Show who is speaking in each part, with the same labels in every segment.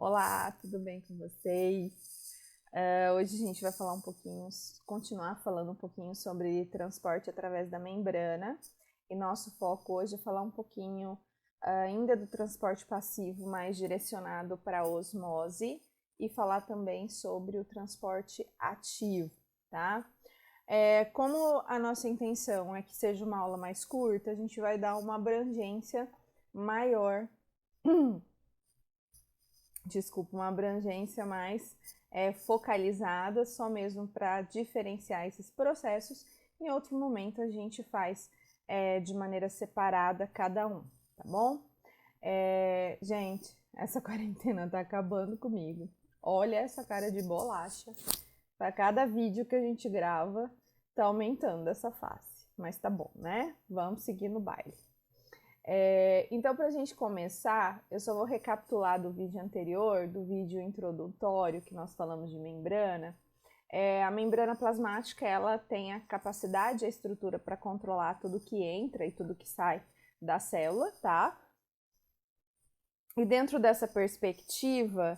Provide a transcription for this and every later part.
Speaker 1: Olá, tudo bem com vocês? Hoje a gente vai falar um pouquinho, continuar falando um pouquinho sobre transporte através da membrana. E nosso foco hoje é falar um pouquinho ainda do transporte passivo, mais direcionado para a osmose, e falar também sobre o transporte ativo, tá? Como a nossa intenção é que seja uma aula mais curta, a gente vai dar uma abrangência maior uma abrangência mais focalizada, só mesmo para diferenciar esses processos. Em outro momento a gente faz de maneira separada cada um, tá bom? Gente, essa quarentena tá acabando comigo. Olha essa cara de bolacha. Para cada vídeo que a gente grava, tá aumentando essa face. Mas tá bom, né? Vamos seguir no baile. Então, para a gente começar, eu só vou recapitular do vídeo anterior, do vídeo introdutório, que nós falamos de membrana. A membrana plasmática, ela tem a capacidade, a estrutura para controlar tudo que entra e tudo que sai da célula, tá? E dentro dessa perspectiva,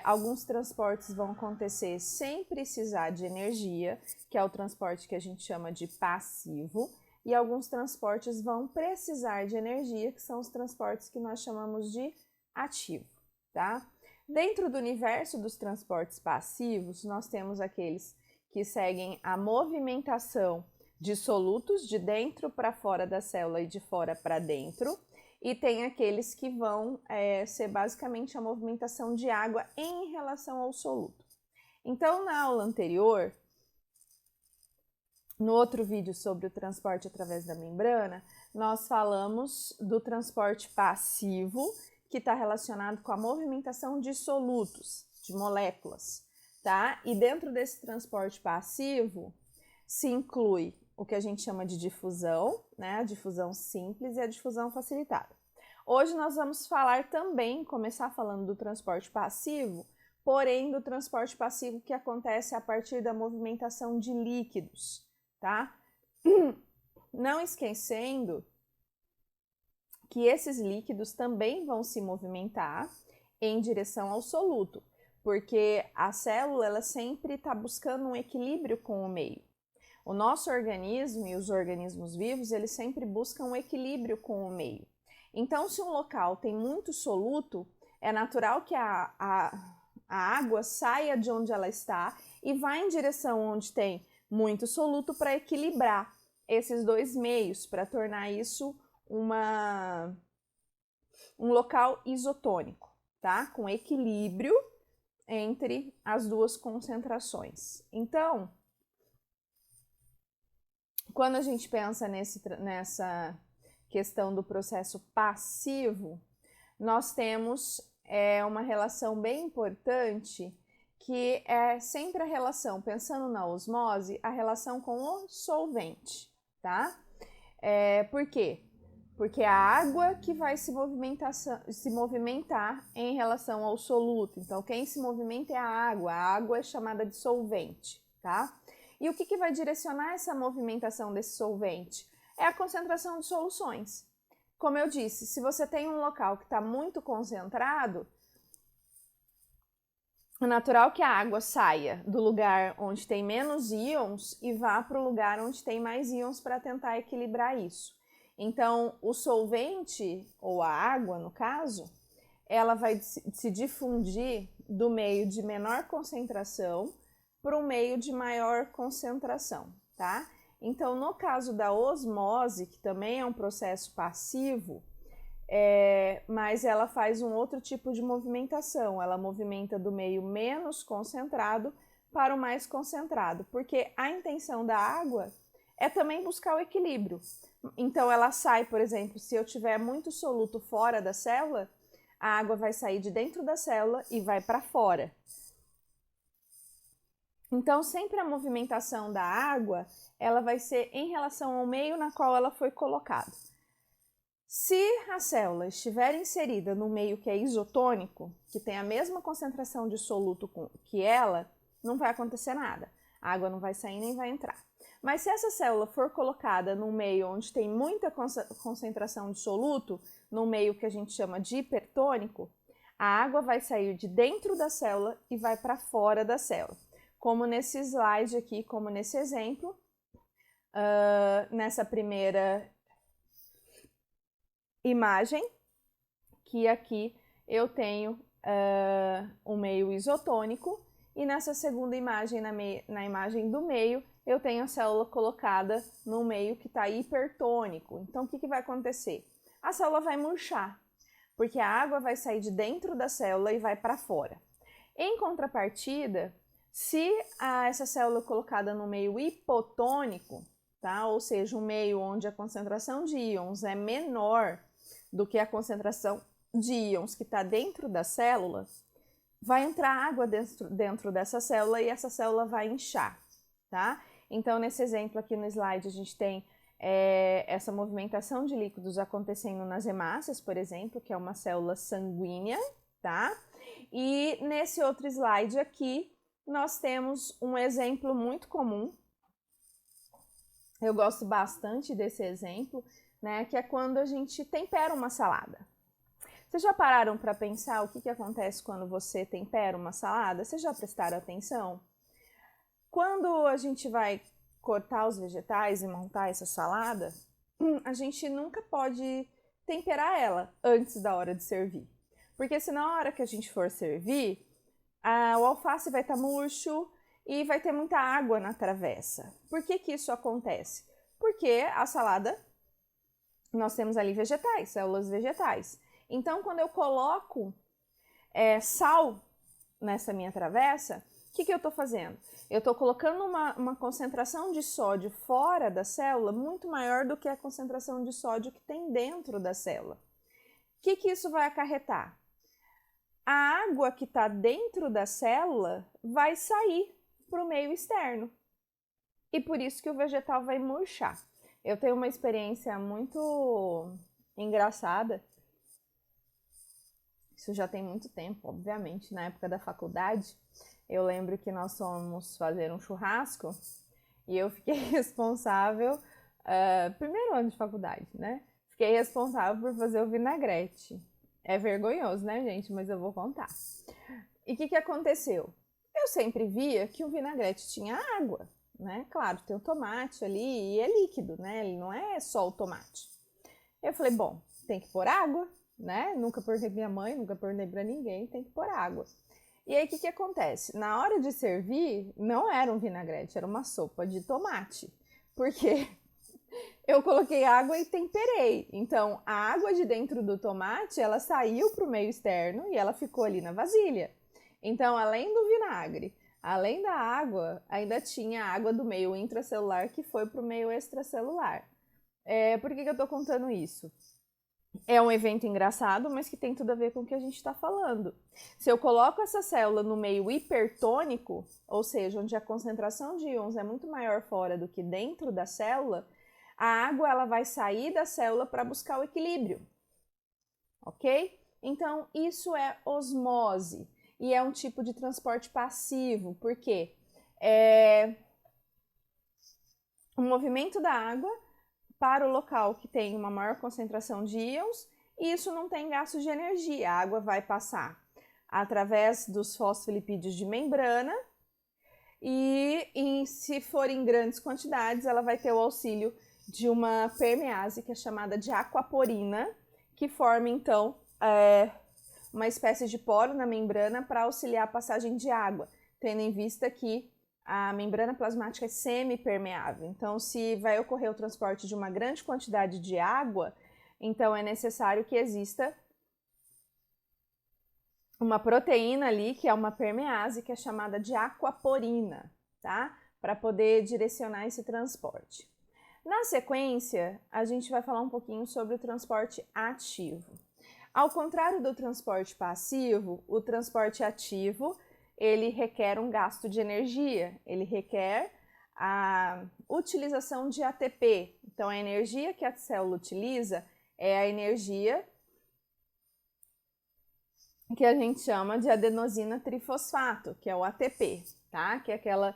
Speaker 1: alguns transportes vão acontecer sem precisar de energia, que é o transporte que a gente chama de passivo, e alguns transportes vão precisar de energia, que são os transportes que nós chamamos de ativo, tá? Dentro do universo dos transportes passivos, nós temos aqueles que seguem a movimentação de solutos de dentro para fora da célula e de fora para dentro, e tem aqueles que vão ser basicamente a movimentação de água em relação ao soluto. Então, na aula anterior, no outro vídeo sobre o transporte através da membrana, nós falamos do transporte passivo, que está relacionado com a movimentação de solutos, de moléculas, tá? E dentro desse transporte passivo se inclui o que a gente chama de difusão, né? A difusão simples e a difusão facilitada. Hoje nós vamos falar também, começar falando do transporte passivo, porém do transporte passivo que acontece a partir da movimentação de líquidos, tá? Não esquecendo que esses líquidos também vão se movimentar em direção ao soluto, porque a célula ela sempre está buscando um equilíbrio com o meio. O nosso organismo e os organismos vivos, eles sempre buscam um equilíbrio com o meio. Então, se um local tem muito soluto, é natural que a água saia de onde ela está e vá em direção onde tem muito soluto para equilibrar esses dois meios, para tornar isso um local isotônico, tá? Com equilíbrio entre as duas concentrações. Então, quando a gente pensa nessa questão do processo passivo, nós temos uma relação bem importante que é sempre a relação, pensando na osmose, a relação com o solvente, tá? Por quê? Porque a água que vai se movimentar em relação ao soluto. Então, quem se movimenta é a água é chamada de solvente, tá? E o que vai direcionar essa movimentação desse solvente? É a concentração de soluções. Como eu disse, se você tem um local que está muito concentrado, é natural que a água saia do lugar onde tem menos íons e vá para o lugar onde tem mais íons para tentar equilibrar isso. Então, o solvente, ou a água no caso, ela vai se difundir do meio de menor concentração para o meio de maior concentração, tá? Então, no caso da osmose, que também é um processo passivo, mas ela faz um outro tipo de movimentação, ela movimenta do meio menos concentrado para o mais concentrado, porque a intenção da água é também buscar o equilíbrio. Então ela sai, por exemplo, se eu tiver muito soluto fora da célula, a água vai sair de dentro da célula e vai para fora. Então sempre a movimentação da água, ela vai ser em relação ao meio na qual ela foi colocada. Se a célula estiver inserida no meio que é isotônico, que tem a mesma concentração de soluto que ela, não vai acontecer nada. A água não vai sair nem vai entrar. Mas se essa célula for colocada num meio onde tem muita concentração de soluto, num meio que a gente chama de hipertônico, A água vai sair de dentro da célula e vai para fora da célula. Como nesse slide aqui, como nesse exemplo, nessa primeira imagem, que aqui eu tenho um meio isotônico, e nessa segunda imagem, na imagem do meio, eu tenho a célula colocada no meio que está hipertônico. Então, o que vai acontecer? A célula vai murchar, porque a água vai sair de dentro da célula e vai para fora. Em contrapartida, se essa célula é colocada no meio hipotônico, tá? Ou seja, um meio onde a concentração de íons é menor do que a concentração de íons que está dentro da célula, vai entrar água dentro dessa célula e essa célula vai inchar, tá? Então, nesse exemplo aqui no slide, a gente tem essa movimentação de líquidos acontecendo nas hemácias, por exemplo, que é uma célula sanguínea, tá? E nesse outro slide aqui, nós temos um exemplo muito comum. Eu gosto bastante desse exemplo, né? Que é quando a gente tempera uma salada. Vocês já pararam para pensar o que acontece quando você tempera uma salada? Vocês já prestaram atenção? Quando a gente vai cortar os vegetais e montar essa salada, a gente nunca pode temperar ela antes da hora de servir. Porque se na hora que a gente for servir, o alface vai estar murcho e vai ter muita água na travessa. Por que isso acontece? Porque a salada, nós temos ali vegetais, células vegetais. Então, quando eu coloco sal nessa minha travessa, o que eu estou fazendo? Eu estou colocando uma concentração de sódio fora da célula muito maior do que a concentração de sódio que tem dentro da célula. O que isso vai acarretar? A água que está dentro da célula vai sair para o meio externo. E por isso que o vegetal vai murchar. Eu tenho uma experiência muito engraçada. Isso já tem muito tempo, obviamente, na época da faculdade. Eu lembro que nós fomos fazer um churrasco e eu fiquei responsável, primeiro ano de faculdade, né? Fiquei responsável por fazer o vinagrete. É vergonhoso, né, gente? Mas eu vou contar. E o que aconteceu? Eu sempre via que o vinagrete tinha água, né? Claro, tem o tomate ali e é líquido, né? Ele não é só o tomate. Eu falei, bom, tem que pôr água, né? Nunca perguntei pra minha mãe, nunca perguntei pra ninguém, tem que pôr água. E aí, o que acontece? Na hora de servir, não era um vinagrete, era uma sopa de tomate. Porque eu coloquei água e temperei. Então, a água de dentro do tomate, ela saiu para o meio externo e ela ficou ali na vasilha. Então, além do vinagre, além da água, ainda tinha a água do meio intracelular que foi para o meio extracelular. Por que eu estou contando isso? É um evento engraçado, mas que tem tudo a ver com o que a gente está falando. Se eu coloco essa célula no meio hipertônico, ou seja, onde a concentração de íons é muito maior fora do que dentro da célula, a água ela vai sair da célula para buscar o equilíbrio, ok? Então, isso é osmose e é um tipo de transporte passivo, porque o movimento da água para o local que tem uma maior concentração de íons, e isso não tem gasto de energia. A água vai passar através dos fosfolipídios de membrana e se for em grandes quantidades, ela vai ter o auxílio de uma permease que é chamada de aquaporina, que forma então uma espécie de poro na membrana para auxiliar a passagem de água, tendo em vista que a membrana plasmática é semipermeável. Então, se vai ocorrer o transporte de uma grande quantidade de água, então é necessário que exista uma proteína ali, que é uma permease, que é chamada de aquaporina, tá? Para poder direcionar esse transporte. Na sequência, a gente vai falar um pouquinho sobre o transporte ativo. Ao contrário do transporte passivo, o transporte ativo ele requer um gasto de energia, ele requer a utilização de ATP. Então, a energia que a célula utiliza é a energia que a gente chama de adenosina trifosfato, que é o ATP, tá? Que é aquela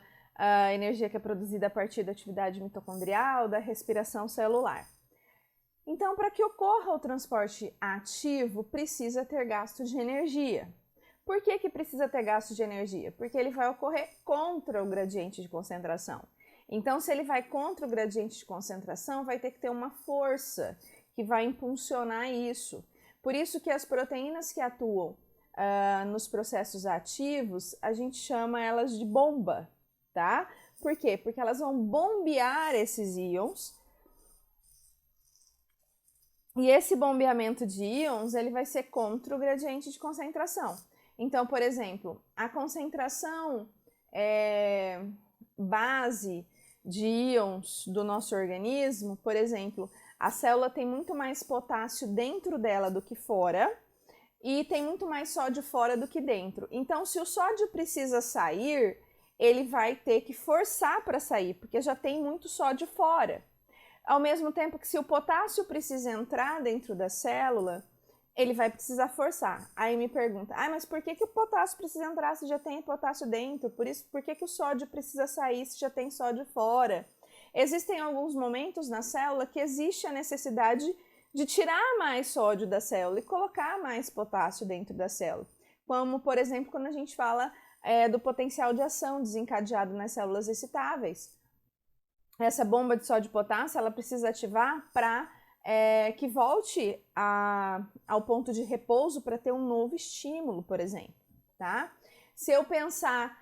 Speaker 1: energia que é produzida a partir da atividade mitocondrial, da respiração celular. Então, para que ocorra o transporte ativo, precisa ter gasto de energia. Por que precisa ter gasto de energia? Porque ele vai ocorrer contra o gradiente de concentração. Então, se ele vai contra o gradiente de concentração, vai ter que ter uma força que vai impulsionar isso. Por isso que as proteínas que atuam nos processos ativos, a gente chama elas de bomba, tá? Por quê? Porque elas vão bombear esses íons. E esse bombeamento de íons, ele vai ser contra o gradiente de concentração. Então, por exemplo, a concentração base de íons do nosso organismo, por exemplo, a célula tem muito mais potássio dentro dela do que fora e tem muito mais sódio fora do que dentro. Então, se o sódio precisa sair, ele vai ter que forçar para sair, porque já tem muito sódio fora. Ao mesmo tempo que se o potássio precisa entrar dentro da célula, ele vai precisar forçar. Aí me pergunta, mas por que o potássio precisa entrar se já tem potássio dentro? Por que o sódio precisa sair se já tem sódio fora? Existem alguns momentos na célula que existe a necessidade de tirar mais sódio da célula e colocar mais potássio dentro da célula. Como, por exemplo, quando a gente fala do potencial de ação desencadeado nas células excitáveis. Essa bomba de sódio e potássio, ela precisa ativar para que volte ao ponto de repouso para ter um novo estímulo, por exemplo, tá? Se eu pensar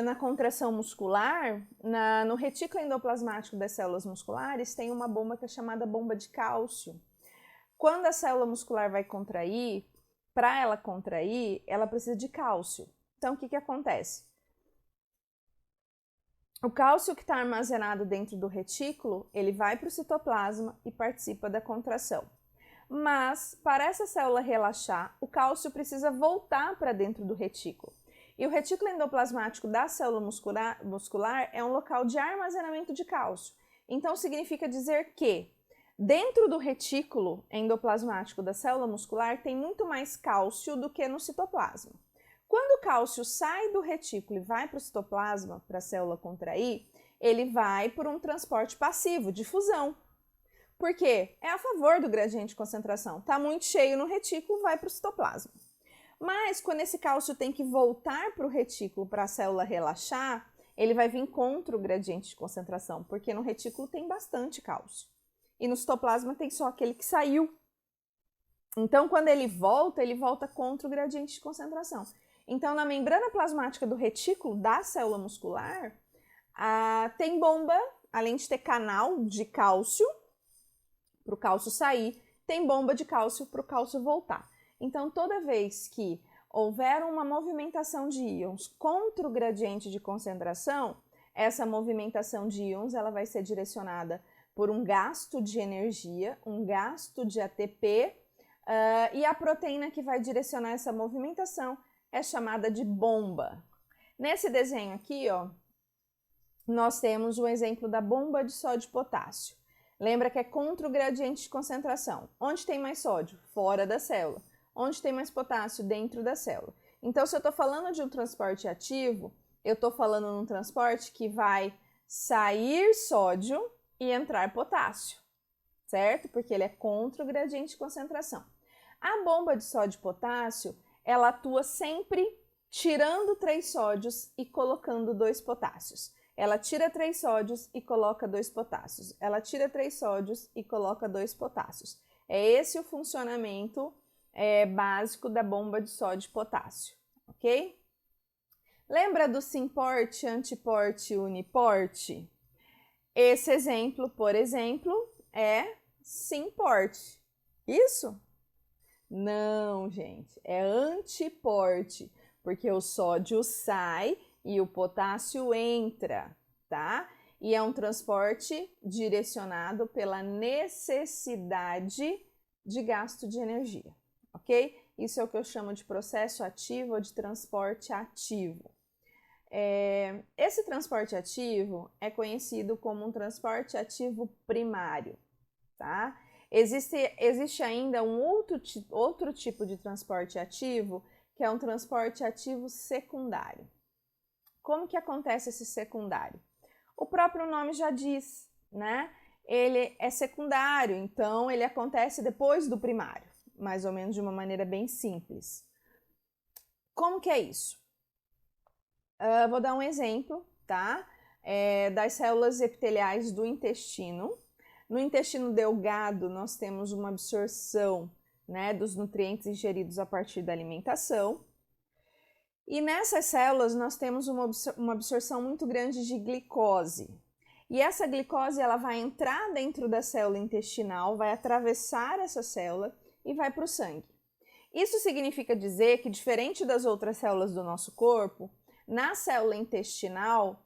Speaker 1: na contração muscular, no retículo endoplasmático das células musculares, tem uma bomba que é chamada bomba de cálcio. Quando a célula muscular vai contrair, para ela contrair, ela precisa de cálcio. Então, o que acontece? O cálcio que está armazenado dentro do retículo, ele vai para o citoplasma e participa da contração. Mas, para essa célula relaxar, o cálcio precisa voltar para dentro do retículo. E o retículo endoplasmático da célula muscular é um local de armazenamento de cálcio. Então, significa dizer que dentro do retículo endoplasmático da célula muscular tem muito mais cálcio do que no citoplasma. Quando o cálcio sai do retículo e vai para o citoplasma, para a célula contrair, ele vai por um transporte passivo, difusão. Por quê? É a favor do gradiente de concentração. Está muito cheio no retículo, vai para o citoplasma. Mas quando esse cálcio tem que voltar para o retículo para a célula relaxar, ele vai vir contra o gradiente de concentração, porque no retículo tem bastante cálcio. E no citoplasma tem só aquele que saiu. Então, quando ele volta contra o gradiente de concentração. Então, na membrana plasmática do retículo da célula muscular, tem bomba, além de ter canal de cálcio, para o cálcio sair, tem bomba de cálcio para o cálcio voltar. Então, toda vez que houver uma movimentação de íons contra o gradiente de concentração, essa movimentação de íons ela vai ser direcionada por um gasto de energia, um gasto de ATP, e a proteína que vai direcionar essa movimentação é chamada de bomba. Nesse desenho aqui, ó, nós temos um exemplo da bomba de sódio e potássio. Lembra que é contra o gradiente de concentração. Onde tem mais sódio? Fora da célula. Onde tem mais potássio? Dentro da célula. Então, se eu estou falando de um transporte ativo, eu estou falando num transporte que vai sair sódio e entrar potássio, certo? Porque ele é contra o gradiente de concentração. A bomba de sódio e potássio, ela atua sempre tirando 3 sódios e colocando 2 potássios. Ela tira 3 sódios e coloca 2 potássios. Ela tira 3 sódios e coloca 2 potássios. É esse o funcionamento básico da bomba de sódio e potássio, ok? Lembra do simporte, antiporte, uniporte? Esse exemplo, por exemplo, é simporte. Isso? Não, gente, é antiporte, porque o sódio sai e o potássio entra, tá? E é um transporte direcionado pela necessidade de gasto de energia, ok? Isso é o que eu chamo de processo ativo ou de transporte ativo. Esse transporte ativo é conhecido como um transporte ativo primário, tá? Existe ainda um outro tipo de transporte ativo, que é um transporte ativo secundário. Como que acontece esse secundário? O próprio nome já diz, né? ele é secundário, então ele acontece depois do primário, mais ou menos de uma maneira bem simples. Como que é isso? Vou dar um exemplo, tá? Das células epiteliais do intestino. No intestino delgado, nós temos uma absorção, né, dos nutrientes ingeridos a partir da alimentação. E nessas células, nós temos uma absorção muito grande de glicose. E essa glicose ela vai entrar dentro da célula intestinal, vai atravessar essa célula e vai para o sangue. Isso significa dizer que, diferente das outras células do nosso corpo, na célula intestinal,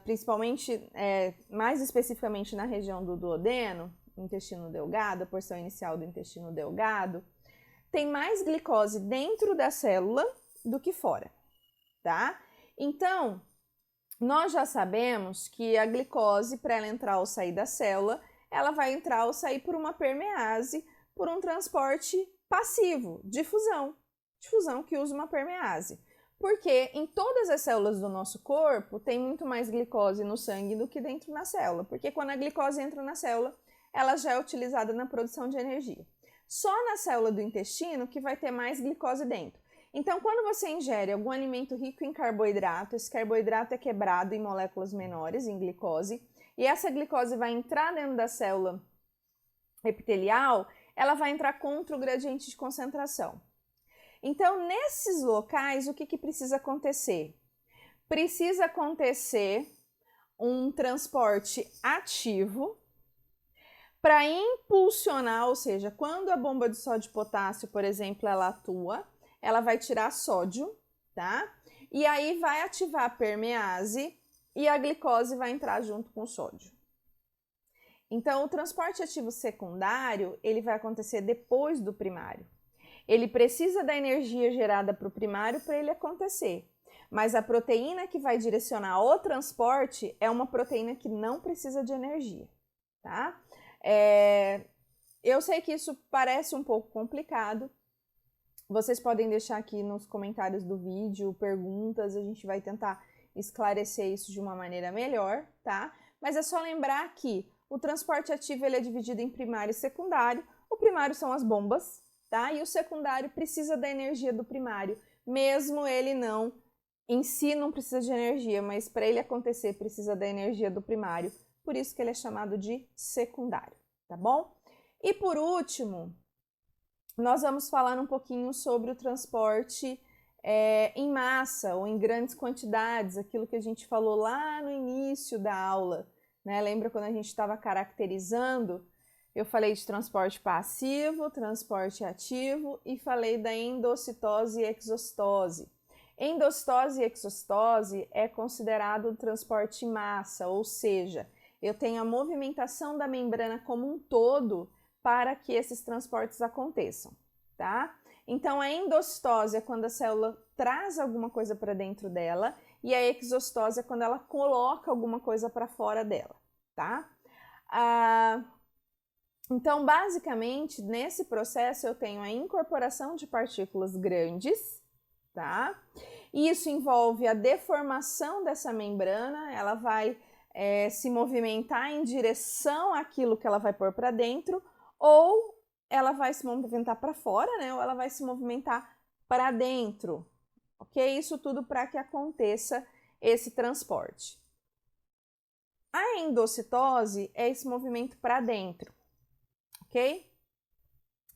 Speaker 1: principalmente, mais especificamente na região do duodeno, intestino delgado, a porção inicial do intestino delgado, tem mais glicose dentro da célula do que fora, tá? Então, nós já sabemos que a glicose, para ela entrar ou sair da célula, ela vai entrar ou sair por uma permease, por um transporte passivo, difusão que usa uma permease. Porque em todas as células do nosso corpo tem muito mais glicose no sangue do que dentro da célula. Porque quando a glicose entra na célula, ela já é utilizada na produção de energia. Só na célula do intestino que vai ter mais glicose dentro. Então, quando você ingere algum alimento rico em carboidrato, esse carboidrato é quebrado em moléculas menores, em glicose, e essa glicose vai entrar dentro da célula epitelial, ela vai entrar contra o gradiente de concentração. Então, nesses locais, o que precisa acontecer? Precisa acontecer um transporte ativo para impulsionar, ou seja, quando a bomba de sódio e potássio, por exemplo, ela atua, ela vai tirar sódio, tá? E aí vai ativar a permease e a glicose vai entrar junto com o sódio. Então, o transporte ativo secundário, ele vai acontecer depois do primário. Ele precisa da energia gerada para o primário para ele acontecer. Mas a proteína que vai direcionar o transporte é uma proteína que não precisa de energia, tá? Eu sei que isso parece um pouco complicado. Vocês podem deixar aqui nos comentários do vídeo perguntas, a gente vai tentar esclarecer isso de uma maneira melhor, tá? Mas é só lembrar que o transporte ativo ele é dividido em primário e secundário. O primário são as bombas, tá? E o secundário precisa da energia do primário, mesmo ele não, em si não precisa de energia, mas para ele acontecer precisa da energia do primário, por isso que ele é chamado de secundário, tá bom? E por último, nós vamos falar um pouquinho sobre o transporte em massa ou em grandes quantidades, aquilo que a gente falou lá no início da aula, né? Lembra quando a gente estava caracterizando? Eu falei de transporte passivo, transporte ativo e falei da endocitose e exocitose. Endocitose e exocitose é considerado transporte em massa, ou seja, eu tenho a movimentação da membrana como um todo para que esses transportes aconteçam, tá? Então, a endocitose é quando a célula traz alguma coisa para dentro dela e a exocitose é quando ela coloca alguma coisa para fora dela, tá? Então, basicamente, nesse processo eu tenho a incorporação de partículas grandes, tá? Isso envolve a deformação dessa membrana, ela vai se movimentar em direção àquilo que ela vai pôr para dentro, ou ela vai se movimentar para fora, né? Ou ela vai se movimentar para dentro, ok? Isso tudo para que aconteça esse transporte. A endocitose é esse movimento para dentro, ok?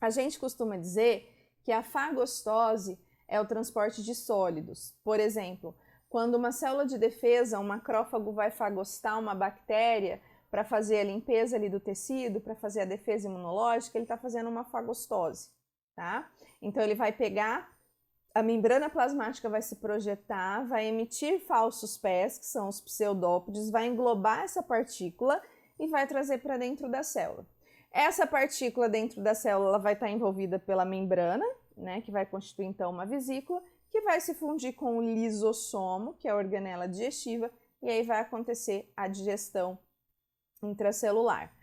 Speaker 1: A gente costuma dizer que a fagocitose é o transporte de sólidos. Por exemplo, quando uma célula de defesa, um macrófago vai fagocitar uma bactéria para fazer a limpeza ali do tecido, para fazer a defesa imunológica, ele está fazendo uma fagocitose, tá? Então ele vai pegar, a membrana plasmática vai se projetar, vai emitir falsos pés, que são os pseudópodes, vai englobar essa partícula e vai trazer para dentro da célula. Essa partícula dentro da célula vai estar envolvida pela membrana, né, que vai constituir então uma vesícula, que vai se fundir com o lisossomo, que é a organela digestiva, e aí vai acontecer a digestão intracelular.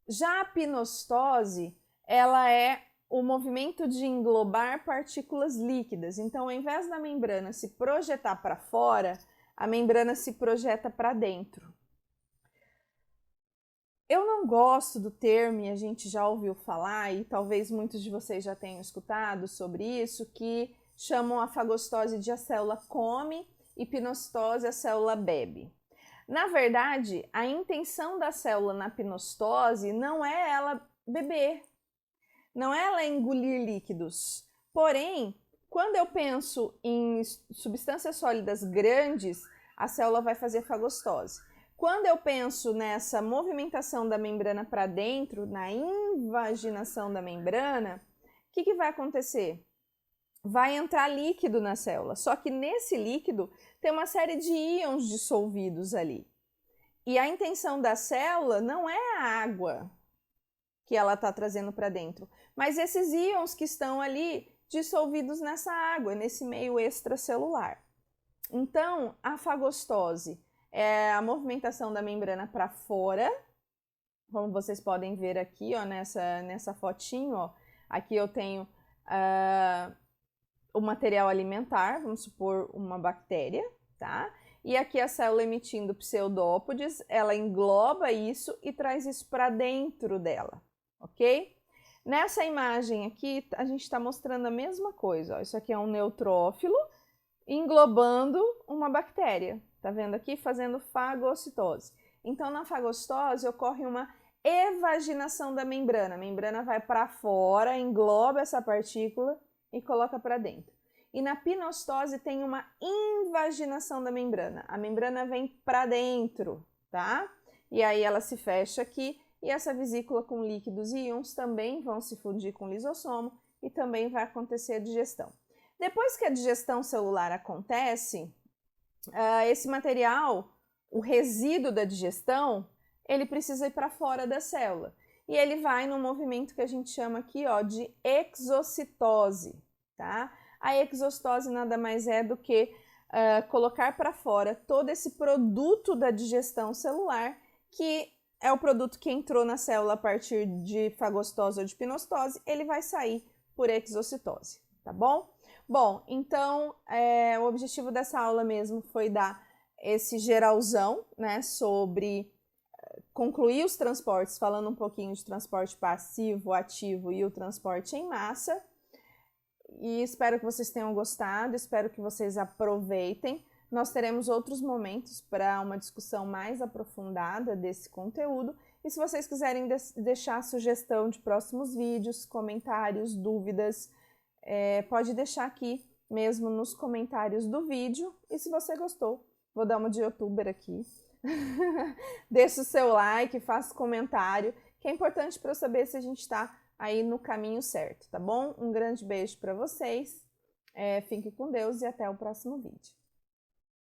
Speaker 1: Já a pinocitose, ela é o movimento de englobar partículas líquidas. Então, ao invés da membrana se projetar para fora, a membrana se projeta para dentro. Eu não gosto do termo, e a gente já ouviu falar, e talvez muitos de vocês já tenham escutado sobre isso, que chamam a fagostose de a célula come e pinocitose a célula bebe. Na verdade, a intenção da célula na pinocitose não é ela beber, não é ela engolir líquidos. Porém, quando eu penso em substâncias sólidas grandes, a célula vai fazer fagostose. Quando eu penso nessa movimentação da membrana para dentro, na invaginação da membrana, o que vai acontecer? Vai entrar líquido na célula, só que nesse líquido tem uma série de íons dissolvidos ali. E a intenção da célula não é a água que ela está trazendo para dentro, mas esses íons que estão ali dissolvidos nessa água, nesse meio extracelular. Então, a fagostose é a movimentação da membrana para fora, como vocês podem ver aqui, ó, nessa fotinho, ó, aqui eu tenho o material alimentar, vamos supor uma bactéria, tá? E aqui a célula emitindo pseudópodes, ela engloba isso e traz isso para dentro dela, ok? Nessa imagem aqui, a gente está mostrando a mesma coisa, ó. Isso aqui é um neutrófilo englobando uma bactéria, tá vendo aqui? Fazendo fagocitose. Então, na fagocitose ocorre uma evaginação da membrana. A membrana vai para fora, engloba essa partícula e coloca para dentro. E na pinocitose tem uma invaginação da membrana. A membrana vem para dentro, tá? E aí ela se fecha aqui e essa vesícula com líquidos e íons também vão se fundir com o lisossomo e também vai acontecer a digestão. Depois que a digestão celular acontece, esse material, o resíduo da digestão, ele precisa ir para fora da célula. E ele vai no movimento que a gente chama aqui, ó, de exocitose, tá? A exocitose nada mais é do que colocar para fora todo esse produto da digestão celular, que é o produto que entrou na célula a partir de fagocitose ou de pinocitose, ele vai sair por exocitose, tá bom? Bom, então o objetivo dessa aula mesmo foi dar esse geralzão, né, sobre concluir os transportes, falando um pouquinho de transporte passivo, ativo e o transporte em massa. E espero que vocês tenham gostado, espero que vocês aproveitem. Nós teremos outros momentos para uma discussão mais aprofundada desse conteúdo. E se vocês quiserem deixar sugestão de próximos vídeos, comentários, dúvidas, pode deixar aqui mesmo nos comentários do vídeo. E se você gostou, vou dar uma de youtuber aqui. Deixa o seu like, faça comentário, que é importante para eu saber se a gente está aí no caminho certo, tá bom? Um grande beijo para vocês, fiquem com Deus e até o próximo vídeo.